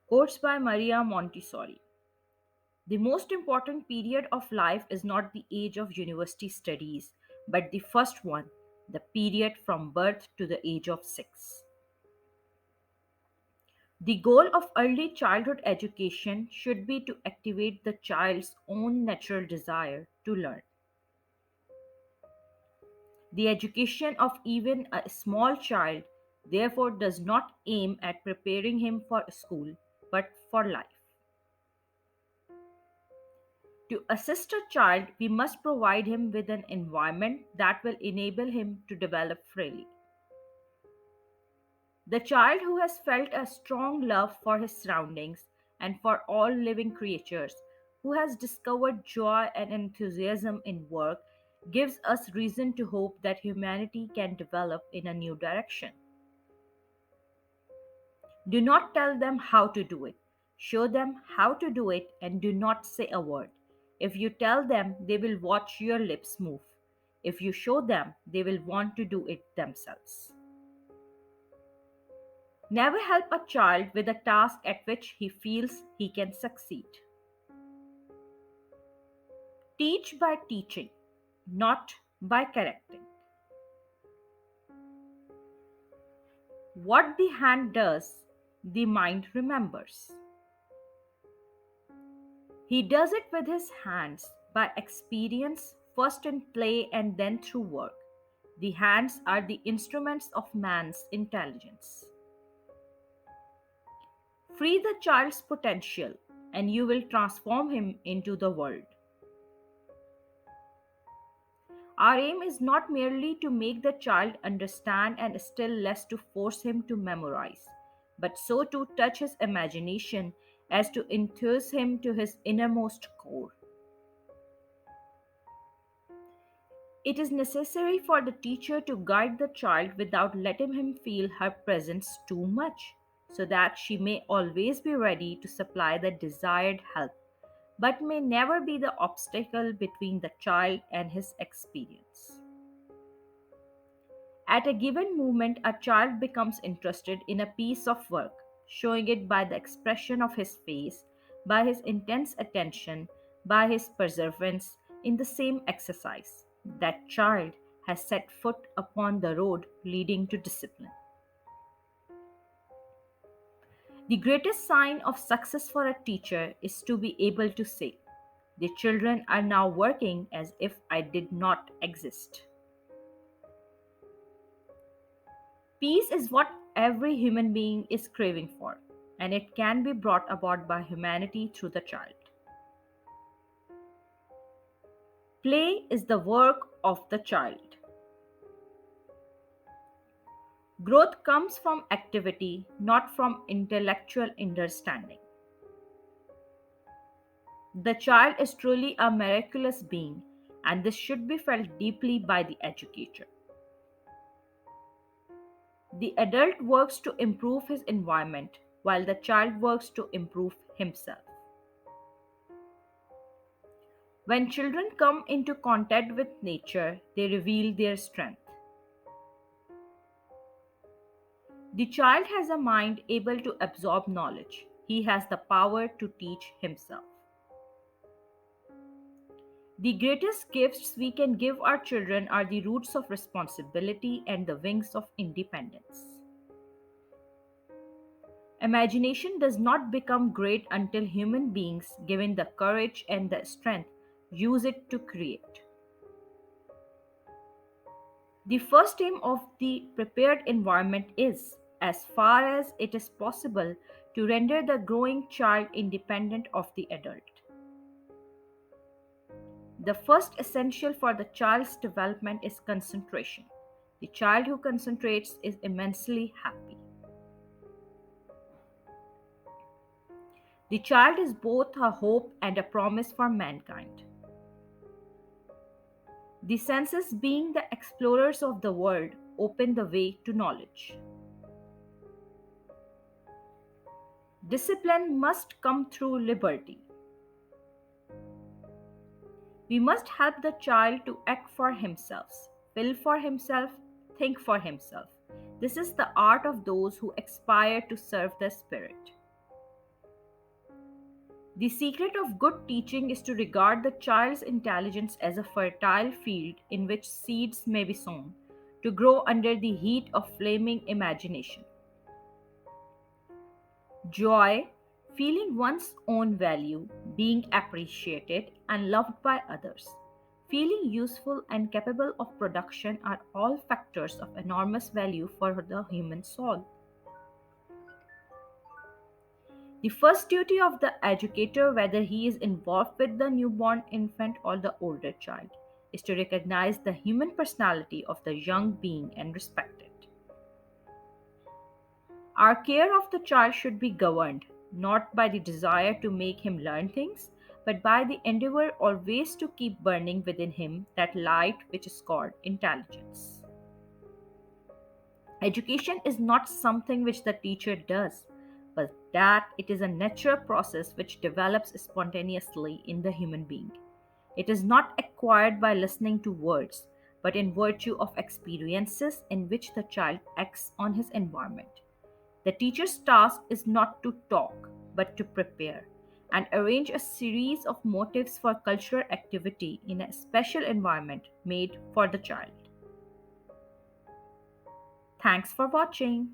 Quotes by Maria Montessori. The most important period of life is not the age of university studies, but the first one, the period from birth to the age of 6. The goal of early childhood education should be to activate the child's own natural desire to learn. The education of even a small child, therefore, does not aim at preparing him for school, but for life. To assist a child, we must provide him with an environment that will enable him to develop freely. The child who has felt a strong love for his surroundings and for all living creatures, who has discovered joy and enthusiasm in work, gives us reason to hope that humanity can develop in a new direction. Do not tell them how to do it. Show them how to do it and do not say a word. If you tell them, they will watch your lips move. If you show them, they will want to do it themselves. Never help a child with a task at which he feels he can succeed. Teach by teaching, not by correcting. What the hand does, the mind remembers. He does it with his hands by experience, first in play and then through work. The hands are the instruments of man's intelligence. Free the child's potential, and you will transform him into the world. Our aim is not merely to make the child understand and still less to force him to memorize, but so to touch his imagination as to enthuse him to his innermost core. It is necessary for the teacher to guide the child without letting him feel her presence too much, so that she may always be ready to supply the desired help, but may never be the obstacle between the child and his experience. At a given moment, a child becomes interested in a piece of work, showing it by the expression of his face, by his intense attention, by his perseverance in the same exercise. That child has set foot upon the road leading to discipline. The greatest sign of success for a teacher is to be able to say, "The children are now working as if I did not exist." Peace is what every human being is craving for, and it can be brought about by humanity through the child. Play is the work of the child. Growth comes from activity, not from intellectual understanding. The child is truly a miraculous being, and this should be felt deeply by the educator. The adult works to improve his environment, while the child works to improve himself. When children come into contact with nature, they reveal their strength. The child has a mind able to absorb knowledge. He has the power to teach himself. The greatest gifts we can give our children are the roots of responsibility and the wings of independence. Imagination does not become great until human beings, given the courage and the strength, use it to create. The first aim of the prepared environment is, as far as it is possible, to render the growing child independent of the adult. The first essential for the child's development is concentration. The child who concentrates is immensely happy. The child is both a hope and a promise for mankind. The senses, being the explorers of the world, open the way to knowledge. Discipline must come through liberty. We must help the child to act for himself, feel for himself, think for himself. This is the art of those who aspire to serve the Spirit. The secret of good teaching is to regard the child's intelligence as a fertile field in which seeds may be sown, to grow under the heat of flaming imagination. Joy, feeling one's own value, being appreciated and loved by others, feeling useful and capable of production are all factors of enormous value for the human soul. The first duty of the educator, whether he is involved with the newborn infant or the older child, is to recognize the human personality of the young being and respect it. Our care of the child should be governed not by the desire to make him learn things, but by the endeavor always to keep burning within him that light which is called intelligence. Education is not something which the teacher does, but that it is a natural process which develops spontaneously in the human being. It is not acquired by listening to words, but in virtue of experiences in which the child acts on his environment. The teacher's task is not to talk, but to prepare and arrange a series of motives for cultural activity in a special environment made for the child. Thanks for watching.